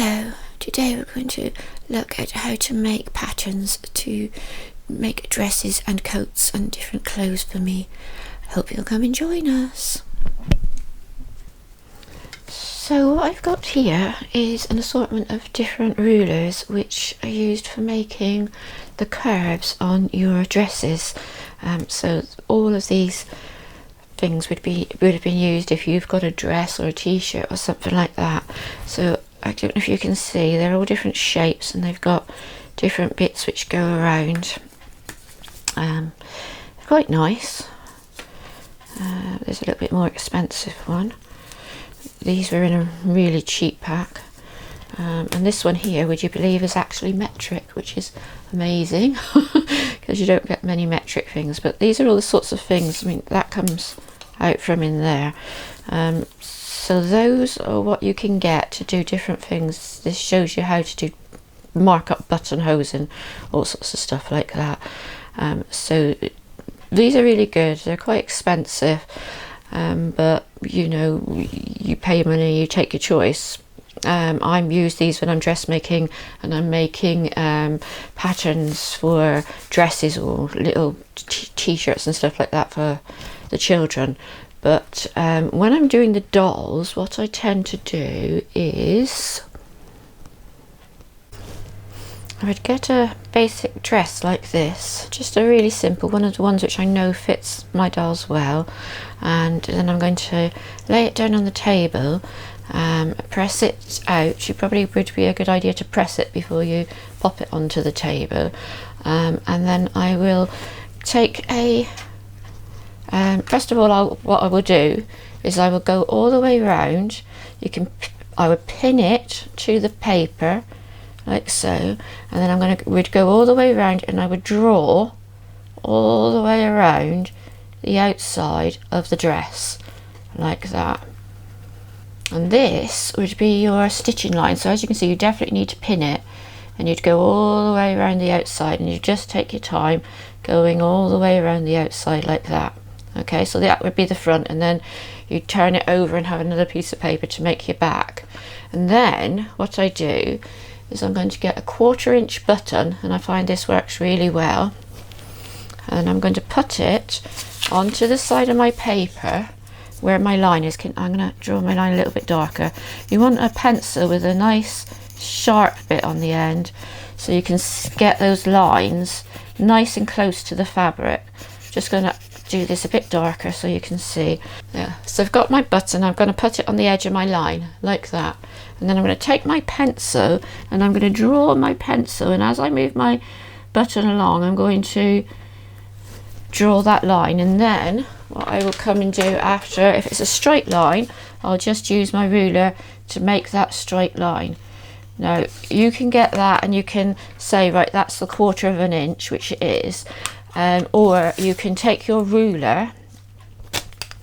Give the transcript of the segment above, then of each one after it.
Hello, today we're going to look at how to make patterns to make dresses and coats and different clothes for me. Hope you'll come and join us. So what I've got here is an assortment of different rulers which are used for making the curves on your dresses. So all of these things would have been used if you've got a dress or a t-shirt or something like that. So I don't know if you can see, they're all different shapes and they've got different bits which go around. Quite nice. There's a little bit more expensive one. These were in a really cheap pack. And this one here, would you believe, is actually metric, which is amazing because you don't get many metric things. But these are all the sorts of things, I mean, that comes out from in there. So those are what you can get to do different things. This shows you how to do mark up buttonholes and all sorts of stuff like that. So these are really good. They're quite expensive, but you know, you pay money, you take your choice. I use these when I'm dressmaking and I'm making patterns for dresses or little t-shirts and stuff like that for the children. But when I'm doing the dolls, what I tend to do is I would get a basic dress like this, just a really simple one of the ones which I know fits my dolls well, and then I'm going to lay it down on the table, press it out. You probably would be a good idea to press it before you pop it onto the table, and then I will take a first of all, what I will do is I will go all the way around. I would pin it to the paper like so, and then we'd go all the way around and I would draw all the way around the outside of the dress like that. And this would be your stitching line. So as you can see, you definitely need to pin it, and you'd go all the way around the outside, and you just take your time going all the way around the outside like that. Okay, so that would be the front, and then you turn it over and have another piece of paper to make your back. And then what I do is I'm going to get a 1/4 inch button, and I find this works really well, and I'm going to put it onto the side of my paper where my line is. I'm going to draw my line a little bit darker. You want a pencil with a nice sharp bit on the end so you can get those lines nice and close to the fabric. Just going to do this a bit darker so you can see. Yeah, so I've got my button. I'm going to put it on the edge of my line like that, and then I'm going to take my pencil and I'm going to draw my pencil, and as I move my button along I'm going to draw that line. And then what I will come and do after, if it's a straight line, I'll just use my ruler to make that straight line. Now you can get that and you can say, right, that's the 1/4 inch, which it is. Or you can take your ruler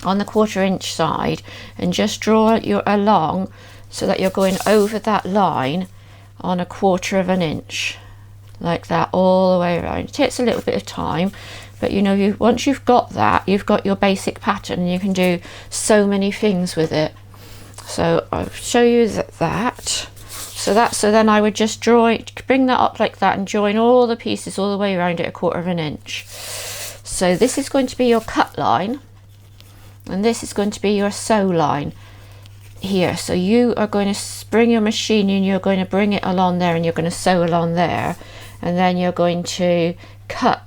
on the 1/4 inch side and just draw along so that you're going over that line on a 1/4 inch like that all the way around. It takes a little bit of time, but you know, once you've got that, you've got your basic pattern and you can do so many things with it. So I'll show you that. So then I would just draw it, bring that up like that and join all the pieces all the way around it a 1/4 inch. So this is going to be your cut line, and this is going to be your sew line here. So you are going to bring your machine and you're going to bring it along there, and you're going to sew along there, and then you're going to cut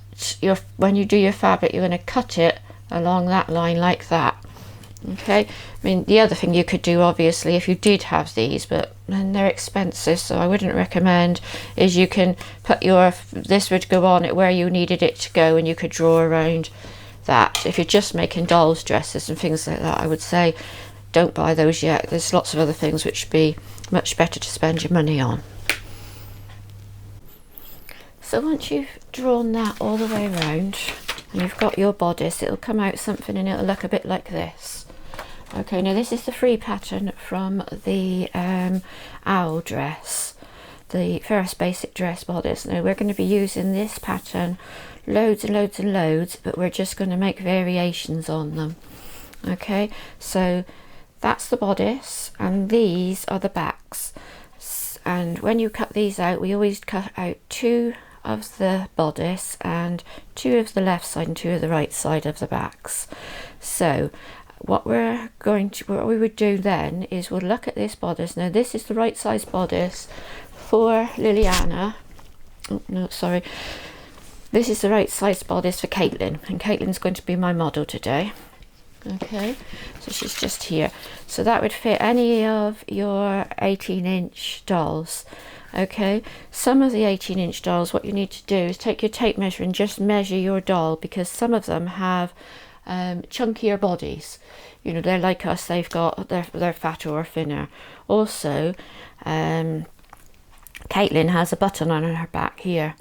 when you do your fabric, you're going to cut it along that line like that. Okay, I mean, the other thing you could do, obviously, if you did have these, but then they're expensive, so I wouldn't recommend, is you can put this would go on it where you needed it to go, and you could draw around that. If you're just making dolls dresses and things like that, I would say don't buy those yet. There's lots of other things which would be much better to spend your money on. So once you've drawn that all the way around and you've got your bodice, it'll come out something and it'll look a bit like this. Okay, now this is the free pattern from the owl dress, the first basic dress bodice. Now we're going to be using this pattern loads and loads and loads, but we're just going to make variations on them. Okay, so that's the bodice and these are the backs. And when you cut these out, we always cut out 2 of the bodice and 2 of the left side and 2 of the right side of the backs. So what we would do then is we'll look at this bodice. Now this is the right size bodice for Liliana. Oh, no, sorry. This is the right size bodice for Caitlin, and Caitlin's going to be my model today. Okay, so she's just here. So that would fit any of your 18-inch dolls. Okay, some of the 18-inch dolls, what you need to do is take your tape measure and just measure your doll, because some of them have chunkier bodies. You know, they're like us, they've got, they're fatter or thinner. Also, Caitlin has a button on her back here,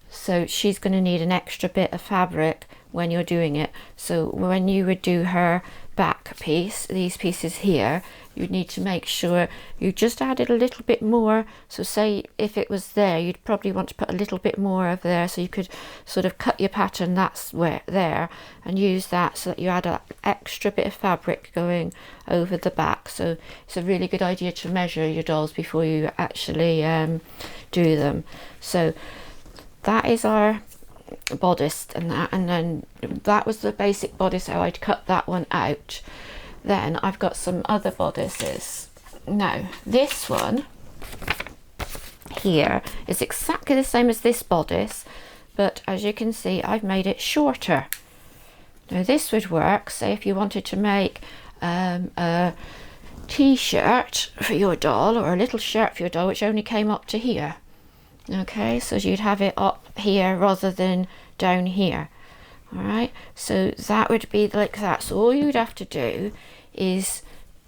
so she's going to need an extra bit of fabric when you're doing it. So when you would do her back piece, these pieces here, you'd need to make sure you just added a little bit more. So say if it was there, you'd probably want to put a little bit more of there, so you could sort of cut your pattern that's where there and use that, so that you add an extra bit of fabric going over the back. So it's a really good idea to measure your dolls before you actually do them. So that is our bodice, and then that was the basic bodice, how I'd cut that one out. Then I've got some other bodices. Now this one here is exactly the same as this bodice, but as you can see I've made it shorter. Now this would work, say if you wanted to make a t-shirt for your doll, or a little shirt for your doll which only came up to here. Okay, so you'd have it up here rather than down here. All right, so that would be like that. So all you'd have to do is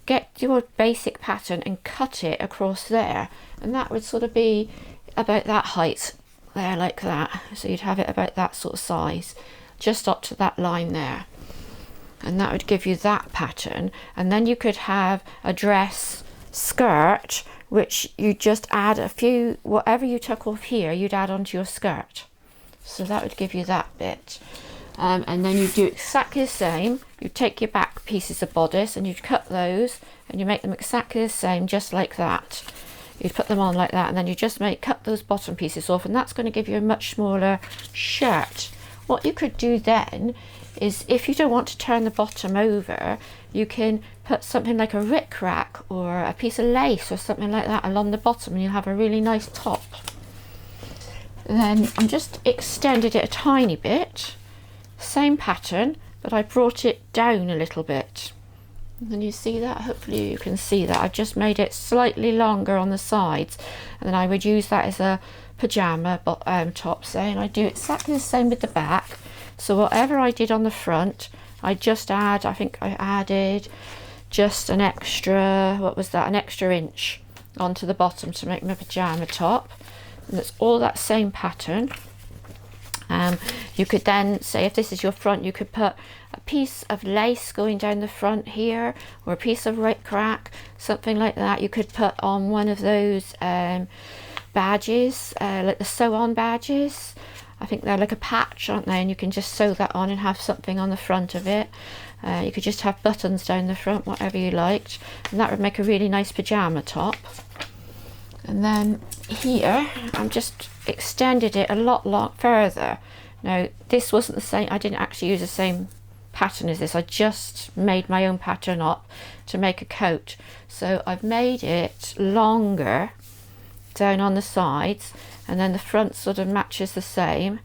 get your basic pattern and cut it across there, and that would sort of be about that height there, like that. So you'd have it about that sort of size, just up to that line there, and that would give you that pattern. And then you could have a dress skirt, which you just add a few, whatever you took off here, you'd add onto your skirt. So that would give you that bit. And then you do exactly the same. You take your back pieces of bodice and you'd cut those, and you make them exactly the same, just like that. You'd put them on like that, and then you just cut those bottom pieces off, and that's going to give you a much smaller shirt. What you could do then is, if you don't want to turn the bottom over, you can put something like a rickrack or a piece of lace or something like that along the bottom, and you'll have a really nice top. And then I'm just extended it a tiny bit, same pattern, but I brought it down a little bit. And you see that? Hopefully you can see that. I've just made it slightly longer on the sides, and then I would use that as a pajama top, say, and I do exactly the same with the back. So whatever I did on the front, I just add, I think I added just an extra, what was that, an extra inch onto the bottom to make my pajama top. And it's all that same pattern. You could then say, if this is your front, you could put a piece of lace going down the front here, or a piece of rickrack, something like that. You could put on one of those badges, like the sew-on badges. I think they're like a patch, aren't they? And you can just sew that on and have something on the front of it. You could just have buttons down the front, whatever you liked, and that would make a really nice pajama top. And then here, I'm just extended it a lot further. Now this wasn't the same, I didn't actually use the same pattern as this, I just made my own pattern up to make a coat. So I've made it longer down on the sides, and then the front sort of matches the same.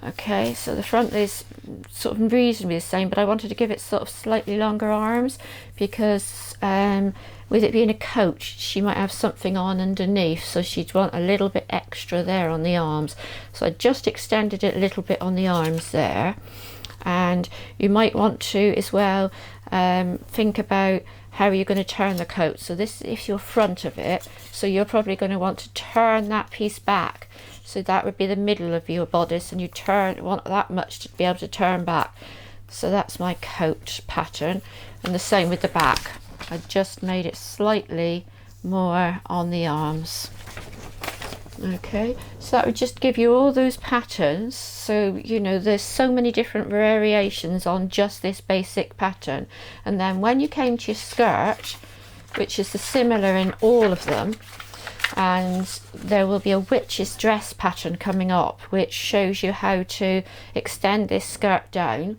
Okay, so the front is sort of reasonably the same, but I wanted to give it sort of slightly longer arms, because with it being a coat, she might have something on underneath, so she'd want a little bit extra there on the arms. So I just extended it a little bit on the arms there. And you might want to as well think about how you're going to turn the coat. So this is your front of it, so you're probably going to want to turn that piece back. So that would be the middle of your bodice, and you want that much to be able to turn back. So that's my coat pattern, and the same with the back. I just made it slightly more on the arms. Okay, so that would just give you all those patterns. So you know, there's so many different variations on just this basic pattern. And then when you came to your skirt, which is the similar in all of them, and there will be a witch's dress pattern coming up which shows you how to extend this skirt down.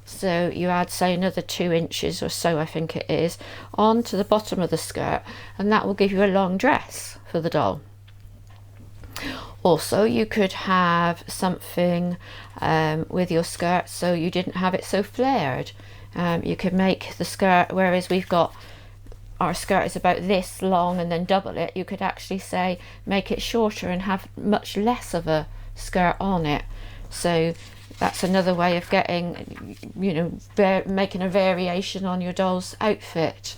So you add, say, another 2 inches or so, I think it is, onto the bottom of the skirt, and that will give you a long dress for the doll. Also, you could have something with your skirt so you didn't have it so flared. You could make the skirt, whereas we've got our skirt is about this long and then double it, you could actually say make it shorter and have much less of a skirt on it. So that's another way of getting, you know, making a variation on your doll's outfit.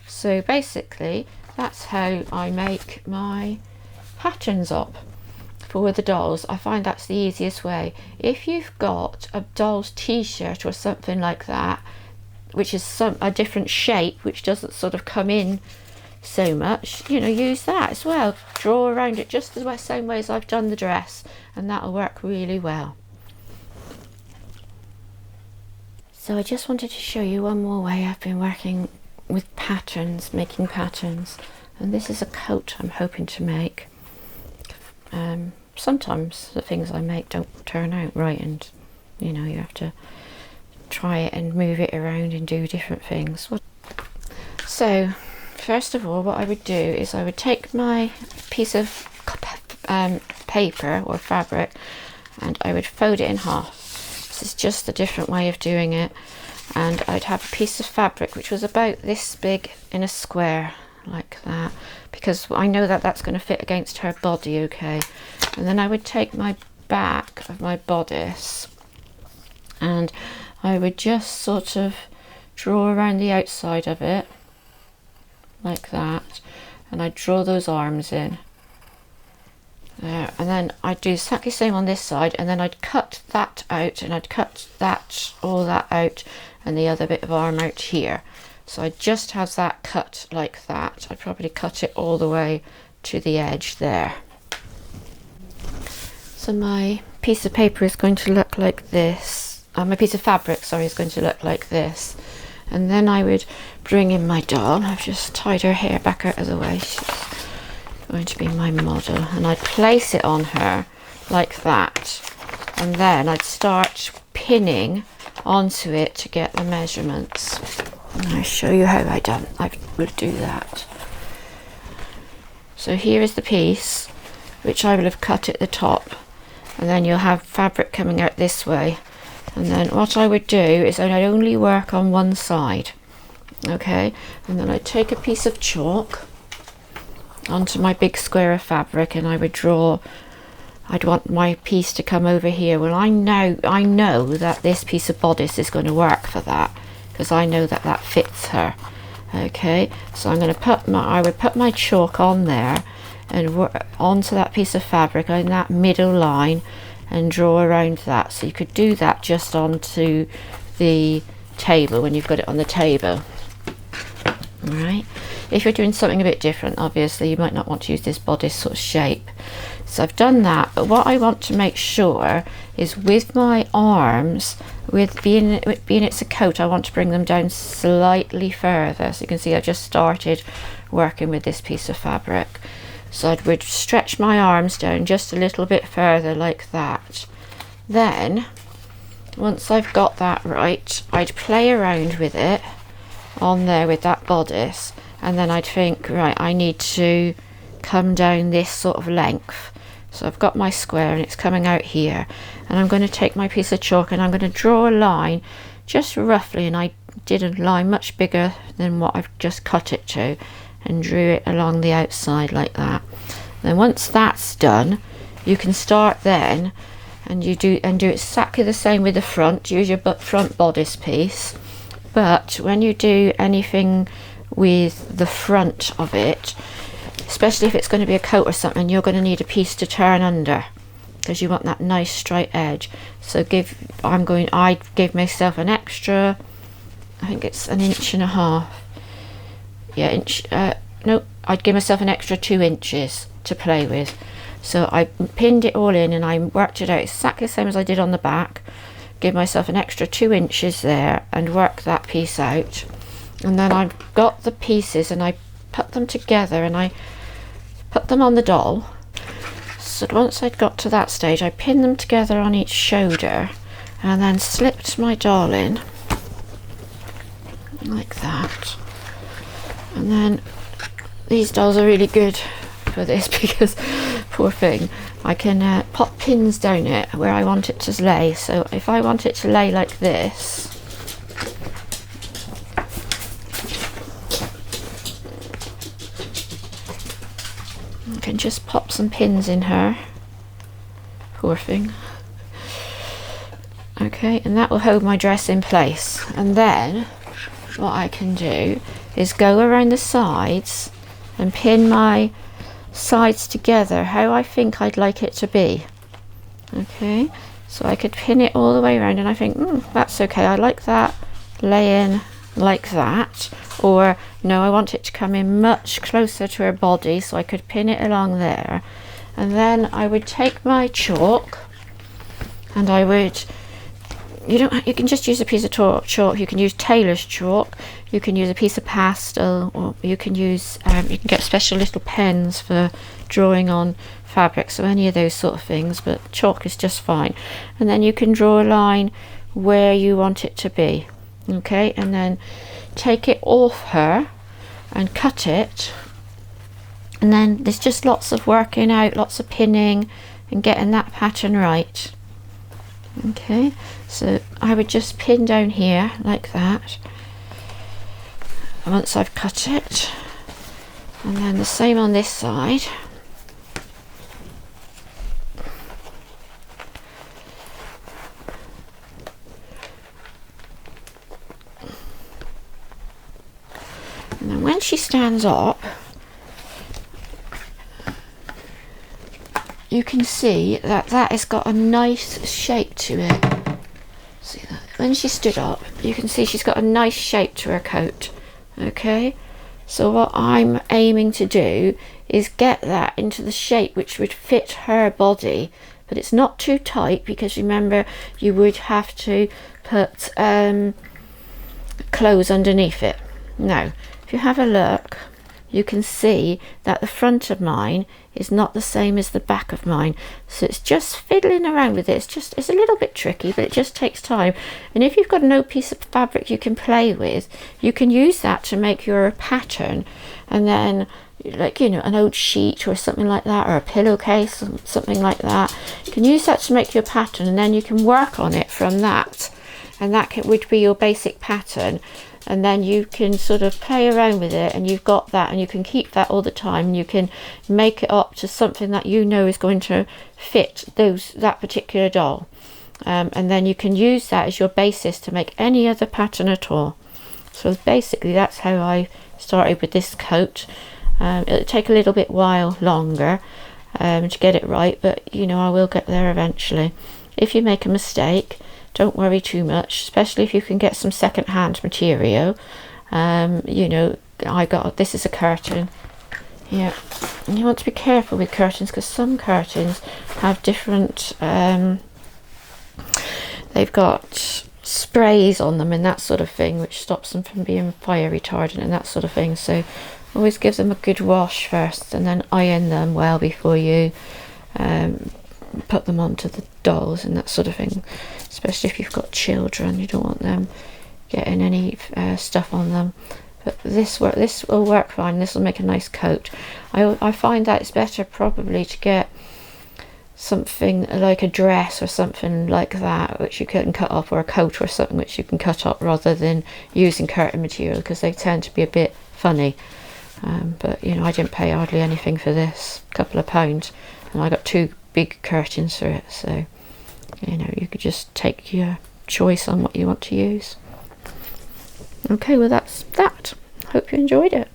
So basically that's how I make my patterns up for the dolls. I find that's the easiest way. If you've got a doll's t-shirt or something like that, which is a different shape, which doesn't sort of come in so much, you know, use that as well. Draw around it just the same way as I've done the dress, and that'll work really well. So I just wanted to show you one more way I've been working with patterns, making patterns. And this is a coat I'm hoping to make. Sometimes the things I make don't turn out right, and you know, you have to try it and move it around and do different things. So first of all, what I would do is I would take my piece of paper or fabric and I would fold it in half. This is just a different way of doing it. And I'd have a piece of fabric which was about this big in a square like that, because I know that that's going to fit against her body okay. And then I would take my back of my bodice and I would just sort of draw around the outside of it like that, and I'd draw those arms in there, and then I'd do exactly the same on this side, and then I'd cut that out, and I'd cut all that out and the other bit of arm out here. So I just have that cut like that. I'd probably cut it all the way to the edge there. So my piece of paper is going to look like this. My piece of fabric, sorry, is going to look like this. And then I would bring in my doll. I've just tied her hair back out of the way. She's going to be my model. And I'd place it on her like that. And then I'd start pinning onto it to get the measurements. And I'll show you how I would do that. So here is the piece, which I will have cut at the top. And then you'll have fabric coming out this way. And then what I would do is I'd only work on one side, okay, and then I'd take a piece of chalk onto my big square of fabric, and I would draw. I'd want my piece to come over here. Well, I know that this piece of bodice is going to work for that, because I know that that fits her. Okay, so I'm going to I would put my chalk on there and work onto that piece of fabric in that middle line and draw around that. So you could do that just onto the table when you've got it on the table. All right, if you're doing something a bit different, obviously you might not want to use this bodice sort of shape. So I've done that, but what I want to make sure is with my arms, with being it's a coat, I want to bring them down slightly further. So you can see I've just started working with this piece of fabric. So I would stretch my arms down just a little bit further like that. Then, once I've got that right, I'd play around with it on there with that bodice, and then I'd think, right, I need to come down this sort of length. So I've got my square and it's coming out here, and I'm going to take my piece of chalk and I'm going to draw a line just roughly, and I did a line much bigger than what I've just cut it to, and drew it along the outside like that. Then once that's done, you can start then and do exactly the same with the front. Use your front bodice piece, but when you do anything with the front of it, especially if it's going to be a coat or something, you're going to need a piece to turn under, because you want that nice straight edge. So I'd give myself an extra, I think it's 1.5 inches. Yeah, no, I'd give myself an extra 2 inches to play with. So I pinned it all in and I worked it out exactly the same as I did on the back. Give myself an extra 2 inches there and work that piece out. And then I've got the pieces and I put them together and I put them on the doll. So once I'd got to that stage, I pinned them together on each shoulder and then slipped my doll in like that. And then these dolls are really good for this because, poor thing, I can pop pins down it where I want it to lay. So if I want it to lay like this, I can just pop some pins in her. Poor thing. Okay, and that will hold my dress in place. And then what I can do is go around the sides and pin my sides together how I think I'd like it to be. Okay, so I could pin it all the way around, and I think that's okay, I like that laying like that. Or no, I want it to come in much closer to her body, so I could pin it along there. And then I would take my chalk and I would, you can just use a piece of chalk, you can use tailor's chalk, you can use a piece of pastel, or you can use you can get special little pens for drawing on fabric, so any of those sort of things, but chalk is just fine. And then you can draw a line where you want it to be. Okay, and then take it off her and cut it, and then there's just lots of working out, lots of pinning and getting that pattern right. Okay, so I would just pin down here like that once I've cut it, and then the same on this side. And then when she stands up, you can see that that has got a nice shape to it. See that? When she stood up, you can see she's got a nice shape to her coat. Okay, so what I'm aiming to do is get that into the shape which would fit her body, but it's not too tight, because remember you would have to put clothes underneath it. Now if you have a look, you can see that the front of mine is not the same as the back of mine, so it's just fiddling around with it. It's a little bit tricky, but it just takes time. And if you've got no piece of fabric you can play with, you can use that to make your pattern, and then, like, you know, an old sheet or something like that, or a pillowcase or something like that, you can use that to make your pattern, and then you can work on it from that, and that would be your basic pattern. And then you can sort of play around with it, and you've got that, and you can keep that all the time, and you can make it up to something that you know is going to fit that particular doll, and then you can use that as your basis to make any other pattern at all. So basically that's how I started with this coat. It'll take a little bit while longer to get it right, but you know, I will get there eventually. If you make a mistake, don't worry too much, especially if you can get some second-hand material. You know, this is a curtain. Yeah, and you want to be careful with curtains, because some curtains have different, they've got sprays on them and that sort of thing, which stops them from being fire retardant and that sort of thing. So always give them a good wash first, and then iron them well before you put them onto the dolls and that sort of thing, especially if you've got children. You don't want them getting any stuff on them. But this will work fine. This will make a nice coat. I find that it's better probably to get something like a dress or something like that which you can cut up, or a coat or something which you can cut up, rather than using curtain material, because they tend to be a bit funny. But you know, I didn't pay hardly anything for this, a couple of pounds, and I got 2 big curtains for it. So you know, you could just take your choice on what you want to use. Okay, well that's that. Hope you enjoyed it.